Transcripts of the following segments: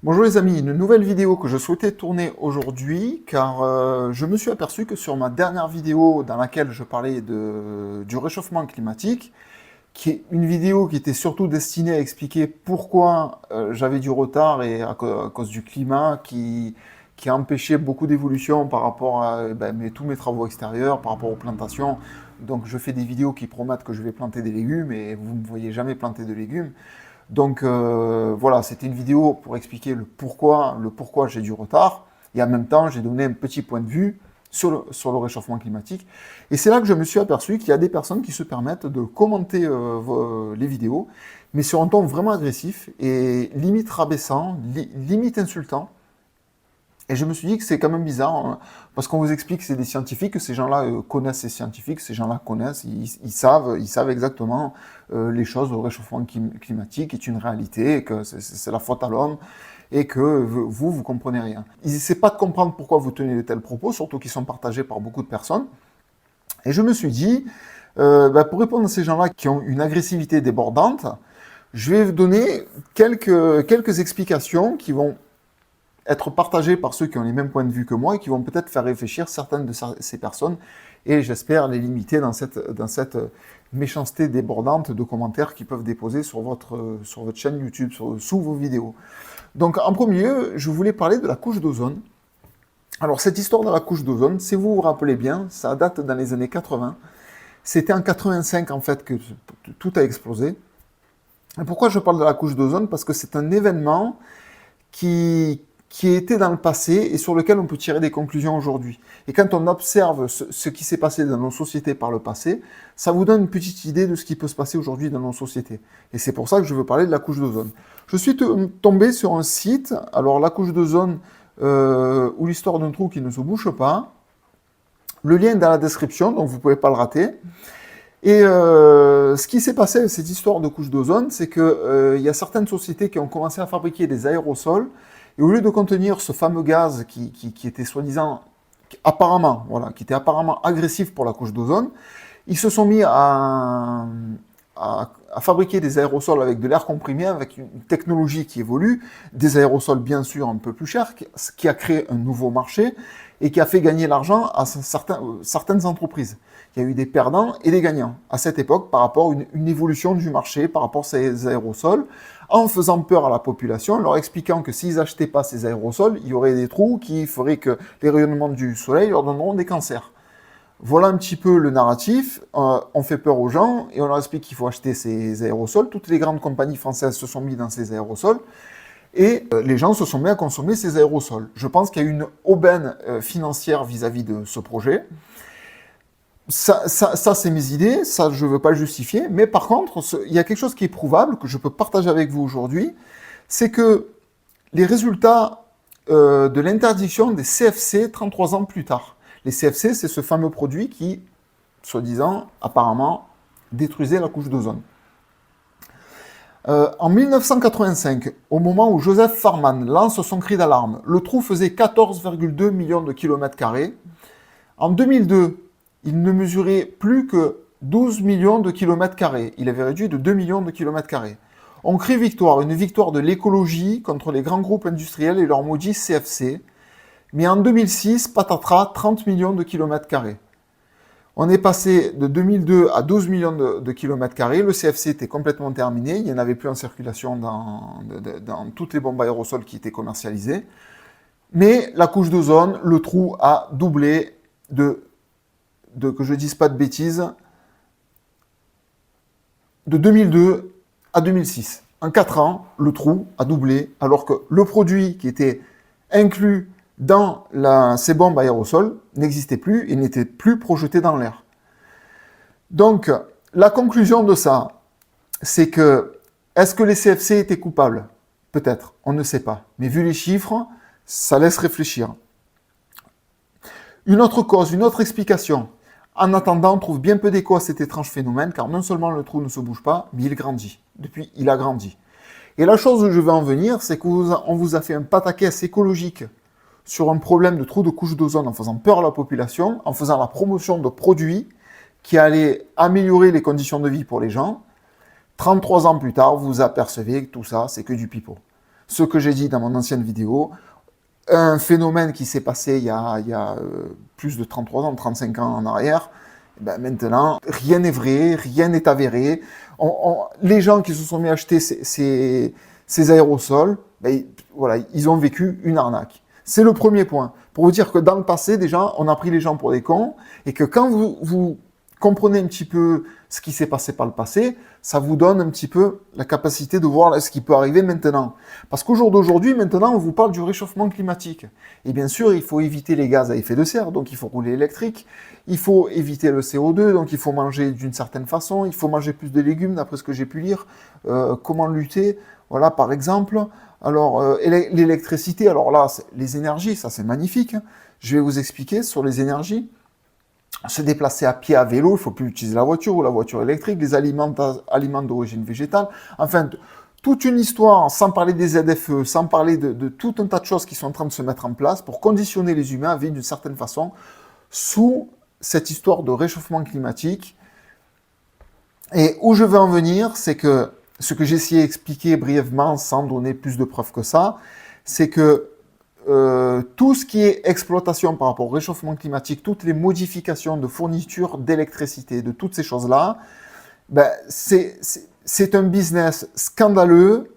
Bonjour les amis, une nouvelle vidéo que je souhaitais tourner aujourd'hui car je me suis aperçu que sur ma dernière vidéo dans laquelle je parlais du réchauffement climatique, qui est une vidéo qui était surtout destinée à expliquer pourquoi j'avais du retard et à cause du climat qui a empêché beaucoup d'évolution par rapport à tous mes travaux extérieurs, par rapport aux plantations. Donc je fais des vidéos qui promettent que je vais planter des légumes et vous ne me voyez jamais planter de légumes. Donc voilà, c'était une vidéo pour expliquer le pourquoi j'ai du retard. Et en même temps, j'ai donné un petit point de vue sur le réchauffement climatique. Et c'est là que je me suis aperçu qu'il y a des personnes qui se permettent de commenter les vidéos, mais sur un ton vraiment agressif et limite rabaissant, limite insultant. Et je me suis dit que c'est quand même bizarre, hein, parce qu'on vous explique que c'est des scientifiques, que ces gens-là connaissent ces scientifiques, ces gens-là connaissent, ils savent exactement les choses. Le réchauffement climatique est une réalité, et que c'est la faute à l'homme, et que vous comprenez rien. Ils n'essaient pas de comprendre pourquoi vous tenez de tels propos, surtout qu'ils sont partagés par beaucoup de personnes. Et je me suis dit, pour répondre à ces gens-là qui ont une agressivité débordante, je vais vous donner quelques explications qui vont être partagés par ceux qui ont les mêmes points de vue que moi et qui vont peut-être faire réfléchir certaines de ces personnes et j'espère les limiter dans cette méchanceté débordante de commentaires qu'ils peuvent déposer sur votre chaîne YouTube, sous vos vidéos. Donc en premier lieu, je voulais parler de la couche d'ozone. Alors cette histoire de la couche d'ozone, si vous vous rappelez bien, ça date dans les années 80. C'était en 85 en fait que tout a explosé. Et pourquoi je parle de la couche d'ozone? Parce que c'est un événement qui était dans le passé et sur lequel on peut tirer des conclusions aujourd'hui. Et quand on observe ce qui s'est passé dans nos sociétés par le passé, ça vous donne une petite idée de ce qui peut se passer aujourd'hui dans nos sociétés. Et c'est pour ça que je veux parler de la couche d'ozone. Je suis tombé sur un site, alors la couche d'ozone, ou l'histoire d'un trou qui ne se bouche pas. Le lien est dans la description, donc vous ne pouvez pas le rater. Et ce qui s'est passé avec cette histoire de couche d'ozone, c'est qu'il y a certaines sociétés qui ont commencé à fabriquer des aérosols. Et au lieu de contenir ce fameux gaz qui était soi-disant, apparemment, voilà, qui était apparemment agressif pour la couche d'ozone, ils se sont mis à fabriquer des aérosols avec de l'air comprimé, avec une technologie qui évolue, des aérosols bien sûr un peu plus chers, qui a créé un nouveau marché et qui a fait gagner l'argent à certaines entreprises. Il y a eu des perdants et des gagnants à cette époque par rapport à une évolution du marché, par rapport à ces aérosols, en faisant peur à la population, leur expliquant que s'ils n'achetaient pas ces aérosols, il y aurait des trous qui feraient que les rayonnements du soleil leur donneront des cancers. Voilà un petit peu le narratif, on fait peur aux gens et on leur explique qu'il faut acheter ces aérosols. Toutes les grandes compagnies françaises se sont mises dans ces aérosols et les gens se sont mis à consommer ces aérosols. Je pense qu'il y a eu une aubaine financière vis-à-vis de ce projet. Ça c'est mes idées, ça je ne veux pas le justifier, mais par contre, il y a quelque chose qui est prouvable, que je peux partager avec vous aujourd'hui, c'est que les résultats de l'interdiction des CFC 33 ans plus tard. Les CFC, c'est ce fameux produit qui, soi-disant, apparemment, détruisait la couche d'ozone. En 1985, au moment où Joseph Farman lance son cri d'alarme, le trou faisait 14,2 millions de kilomètres carrés. En 2002, il ne mesurait plus que 12 millions de kilomètres carrés. Il avait réduit de 2 millions de kilomètres carrés. On crie victoire, une victoire de l'écologie contre les grands groupes industriels et leurs maudits CFC. Mais en 2006, patatras, 30 millions de kilomètres carrés. On est passé de 2002 à 12 millions de kilomètres carrés. Le CFC était complètement terminé. Il n'y en avait plus en circulation dans toutes les bombes aérosols qui étaient commercialisées. Mais la couche d'ozone, le trou a doublé que je ne dise pas de bêtises, de 2002 à 2006. En 4 ans, le trou a doublé, alors que le produit qui était inclus dans ces bombes aérosols n'existait plus et n'était plus projeté dans l'air. Donc, la conclusion de ça, c'est que, est-ce que les CFC étaient coupables? Peut-être, on ne sait pas. Mais vu les chiffres, ça laisse réfléchir. Une autre cause, une autre explication. En attendant, on trouve bien peu d'écho à cet étrange phénomène, car non seulement le trou ne se bouge pas, mais il grandit. Depuis, il a grandi. Et la chose où je veux en venir, c'est qu'on vous a fait un pataquès écologique sur un problème de trou de couche d'ozone en faisant peur à la population, en faisant la promotion de produits qui allaient améliorer les conditions de vie pour les gens. 33 ans plus tard, vous vous apercevez que tout ça, c'est que du pipeau. ce que j'ai dit dans mon ancienne vidéo, un phénomène qui s'est passé il y a plus de 33 ans, 35 ans en arrière. Ben maintenant, rien n'est vrai, rien n'est avéré. Les gens qui se sont mis à acheter ces aérosols, ben, voilà, ils ont vécu une arnaque. C'est le premier point. Pour vous dire que dans le passé, déjà, on a pris les gens pour des cons, et que quand vous comprenez un petit peu ce qui s'est passé par le passé, ça vous donne un petit peu la capacité de voir ce qui peut arriver maintenant. Parce qu'au jour d'aujourd'hui, maintenant, on vous parle du réchauffement climatique. Et bien sûr, il faut éviter les gaz à effet de serre, donc il faut rouler électrique. Il faut éviter le CO2, donc il faut manger d'une certaine façon. Il faut manger plus de légumes, d'après ce que j'ai pu lire. Comment lutter? Voilà, par exemple. Alors, l'électricité, alors là, les énergies, ça c'est magnifique. Je vais vous expliquer sur les énergies. Se déplacer à pied, à vélo, il ne faut plus utiliser la voiture ou la voiture électrique, les aliments d'origine végétale. Enfin, toute une histoire, sans parler des ZFE, sans parler de tout un tas de choses qui sont en train de se mettre en place pour conditionner les humains à vivre d'une certaine façon sous cette histoire de réchauffement climatique. Et où je veux en venir, c'est que ce que j'ai essayé d'expliquer brièvement, sans donner plus de preuves que ça, c'est que tout ce qui est exploitation par rapport au réchauffement climatique, toutes les modifications de fourniture d'électricité, de toutes ces choses-là, ben, c'est un business scandaleux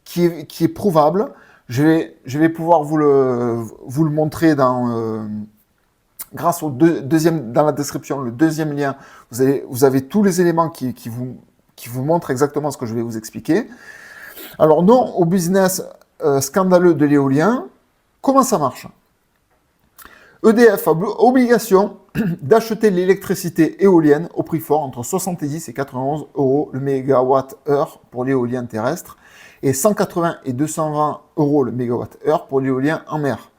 qui est prouvable. Je vais pouvoir vous le montrer grâce au dans la description, le deuxième lien. Vous avez tous les éléments qui vous montrent exactement ce que je vais vous expliquer. Alors non au business scandaleux de l'éolien. Comment ça marche? EDF a obligation d'acheter l'électricité éolienne au prix fort entre 70 et 91 euros le mégawatt-heure pour l'éolien terrestre et 180 et 220 euros le mégawatt-heure pour l'éolien en mer.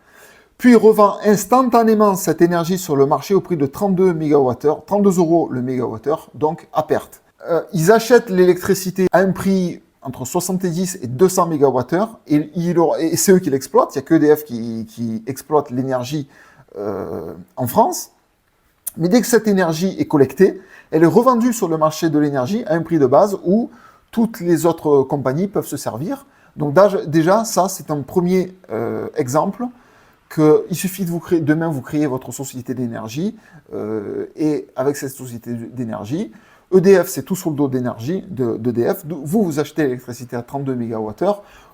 Puis revend instantanément cette énergie sur le marché au prix de 32 MWh, 32 euros le mégawattheure, donc à perte. Ils achètent l'électricité à un prix entre 70 et 200 MWh, et c'est eux qui l'exploitent. Il n'y a que EDF qui exploite l'énergie en France. Mais dès que cette énergie est collectée, elle est revendue sur le marché de l'énergie à un prix de base où toutes les autres compagnies peuvent se servir. Donc déjà, ça, c'est un premier exemple qu'il suffit de demain, vous créez votre société d'énergie, et avec cette société d'énergie, EDF, c'est tout sur le dos d'énergie d'EDF. Vous achetez l'électricité à 32 MWh,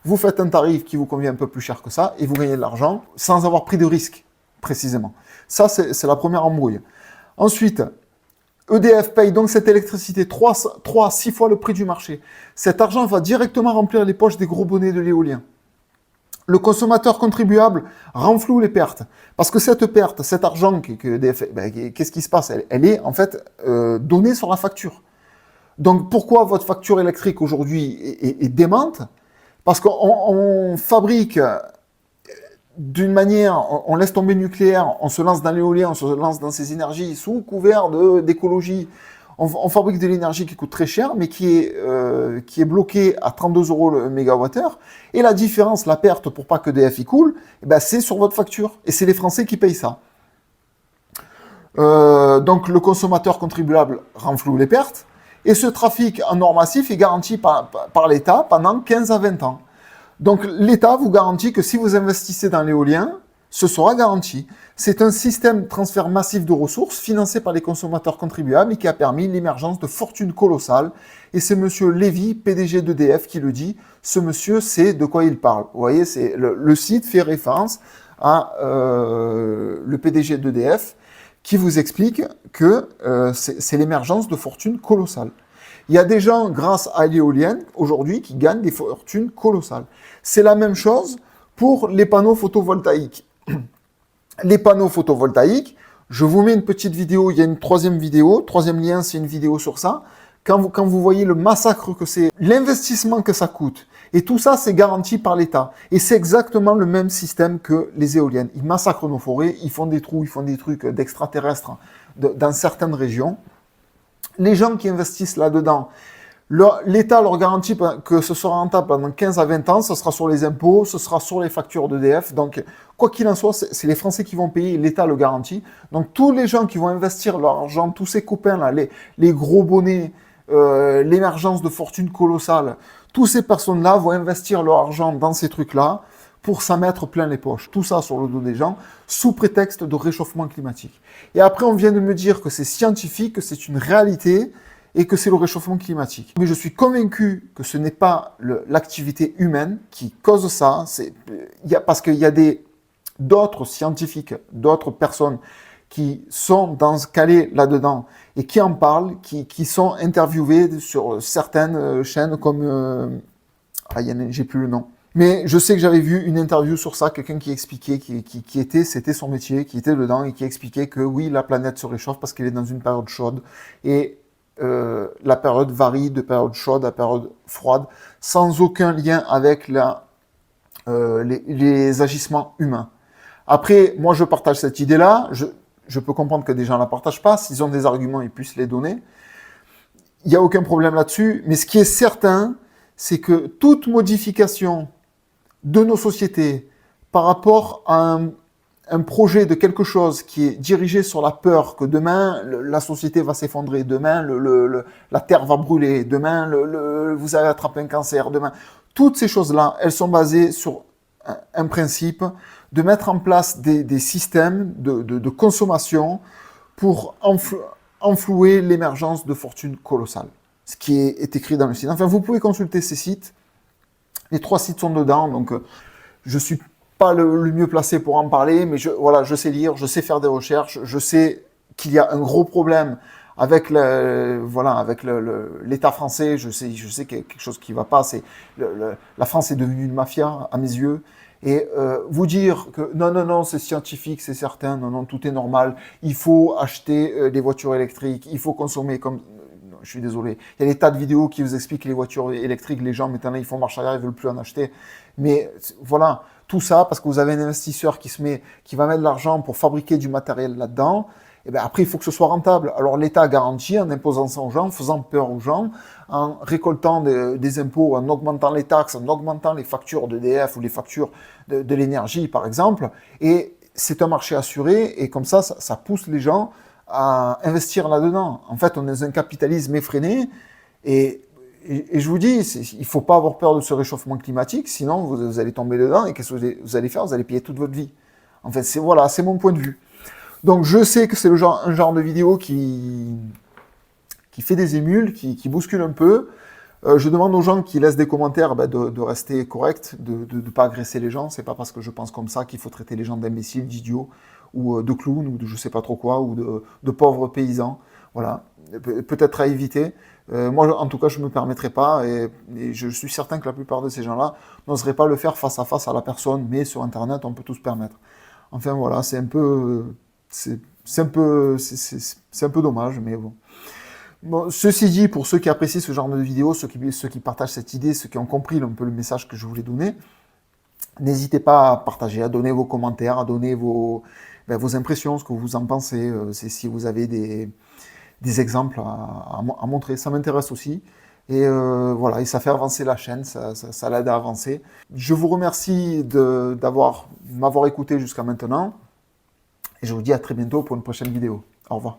vous faites un tarif qui vous convient un peu plus cher que ça, et vous gagnez de l'argent sans avoir pris de risque, précisément. Ça, c'est la première embrouille. Ensuite, EDF paye donc cette électricité 3 à 6 fois le prix du marché. Cet argent va directement remplir les poches des gros bonnets de l'éolien. Le consommateur contribuable renfloue les pertes. Parce que cette perte, cet argent que EDF, qu'est-ce qui se passe? Elle est en fait donnée sur la facture. Donc pourquoi votre facture électrique aujourd'hui est démente? Parce qu'on fabrique d'une manière, on laisse tomber le nucléaire, on se lance dans l'éolien, on se lance dans ces énergies sous couvert d'écologie. On fabrique de l'énergie qui coûte très cher, mais qui est bloquée à 32 euros le mégawattheure. Et la différence, la perte, pour pas que EDF y coule, eh ben, c'est sur votre facture. Et c'est les Français qui payent ça. Donc le consommateur contribuable renfloue les pertes. Et ce trafic en or massif est garanti par l'État pendant 15 à 20 ans. Donc l'État vous garantit que si vous investissez dans l'éolien, ce sera garanti. C'est un système de transfert massif de ressources financé par les consommateurs contribuables et qui a permis l'émergence de fortunes colossales. Et c'est monsieur Lévy, PDG d'EDF, qui le dit. Ce monsieur sait de quoi il parle. Vous voyez, le site fait référence à le PDG d'EDF qui vous explique que c'est l'émergence de fortunes colossales. Il y a des gens, grâce à l'éolienne, aujourd'hui, qui gagnent des fortunes colossales. C'est la même chose pour les panneaux photovoltaïques. Les panneaux photovoltaïques, je vous mets une petite vidéo, il y a une troisième lien, c'est une vidéo sur ça. Quand vous voyez le massacre que c'est, l'investissement que ça coûte, et tout ça, c'est garanti par l'État. Et c'est exactement le même système que les éoliennes. Ils massacrent nos forêts, ils font des trous, ils font des trucs d'extraterrestres dans certaines régions. Les gens qui investissent là-dedans, l'État leur garantit que ce sera rentable pendant 15 à 20 ans, ce sera sur les impôts, ce sera sur les factures d'EDF. Donc, quoi qu'il en soit, c'est les Français qui vont payer, l'État le garantit. Donc, tous les gens qui vont investir leur argent, tous ces copains-là, les gros bonnets, l'émergence de fortunes colossales, Toutes ces personnes-là vont investir leur argent dans ces trucs-là pour s'en mettre plein les poches. Tout ça sur le dos des gens, sous prétexte de réchauffement climatique. Et après, on vient de me dire que c'est scientifique, que c'est une réalité, et que c'est le réchauffement climatique. Mais je suis convaincu que ce n'est pas l'activité humaine qui cause ça, parce qu'il y a d'autres scientifiques, d'autres personnes qui sont calés là-dedans et qui en parlent, qui sont interviewés sur certaines chaînes comme... j'ai plus le nom. Mais je sais que j'avais vu une interview sur ça, quelqu'un qui expliquait, c'était son métier, qui était dedans et qui expliquait que oui, la planète se réchauffe parce qu'elle est dans une période chaude et la période varie de période chaude à période froide, sans aucun lien avec les agissements humains. Après, moi, je partage cette idée-là. Je peux comprendre que des gens ne la partagent pas. S'ils ont des arguments, ils puissent les donner. Il n'y a aucun problème là-dessus. Mais ce qui est certain, c'est que toute modification de nos sociétés par rapport à un projet de quelque chose qui est dirigé sur la peur que demain, la société va s'effondrer, demain, la terre va brûler, demain, vous allez attraper un cancer, demain. Toutes ces choses-là, elles sont basées sur un principe de mettre en place des systèmes de consommation pour enflouer l'émergence de fortunes colossales. Ce qui est écrit dans le site. Enfin, vous pouvez consulter ces sites. Les 3 sites sont dedans, donc je suis pas le mieux placé pour en parler, mais je sais lire, je sais faire des recherches, je sais qu'il y a un gros problème avec l'État français, je sais qu'il y a quelque chose qui ne va pas, la France est devenue une mafia à mes yeux, et vous dire que non, c'est scientifique, c'est certain, non, tout est normal, il faut acheter des voitures électriques, il faut consommer comme... Non, je suis désolé, il y a des tas de vidéos qui vous expliquent que les voitures électriques, les gens maintenant ils font marche arrière, ils veulent plus en acheter, mais voilà, tout ça parce que vous avez un investisseur qui va mettre de l'argent pour fabriquer du matériel là-dedans. Et bien après, il faut que ce soit rentable. Alors l'État garantit en imposant ça aux gens, en faisant peur aux gens, en récoltant des impôts, en augmentant les taxes, en augmentant les factures d'EDF ou les factures de l'énergie, par exemple. Et c'est un marché assuré et comme ça pousse les gens à investir là-dedans. En fait, on est dans un capitalisme effréné et je vous dis, il ne faut pas avoir peur de ce réchauffement climatique, sinon vous allez tomber dedans et qu'est-ce que vous allez faire? Vous allez payer toute votre vie. En fait, c'est mon point de vue. Donc je sais que c'est un genre de vidéo qui fait des émules, qui bouscule un peu. Je demande aux gens qui laissent des commentaires de rester corrects, de ne pas agresser les gens. C'est pas parce que je pense comme ça qu'il faut traiter les gens d'imbéciles, d'idiots, ou de clowns, ou de je sais pas trop quoi, ou de pauvres paysans. Voilà, peut-être à éviter. Moi, en tout cas, je ne me permettrai pas, et je suis certain que la plupart de ces gens-là n'oseraient pas le faire face à la personne, mais sur Internet, on peut tout se permettre. Enfin voilà, c'est un peu dommage, mais bon. Bon, ceci dit, pour ceux qui apprécient ce genre de vidéos, ceux qui partagent cette idée, ceux qui ont compris un peu le message que je voulais donner, n'hésitez pas à partager, à donner vos commentaires, à donner vos impressions, ce que vous en pensez, si vous avez des exemples à montrer, ça m'intéresse aussi. Et voilà, et ça fait avancer la chaîne, ça l'aide à avancer. Je vous remercie de m'avoir écouté jusqu'à maintenant. Et je vous dis à très bientôt pour une prochaine vidéo. Au revoir.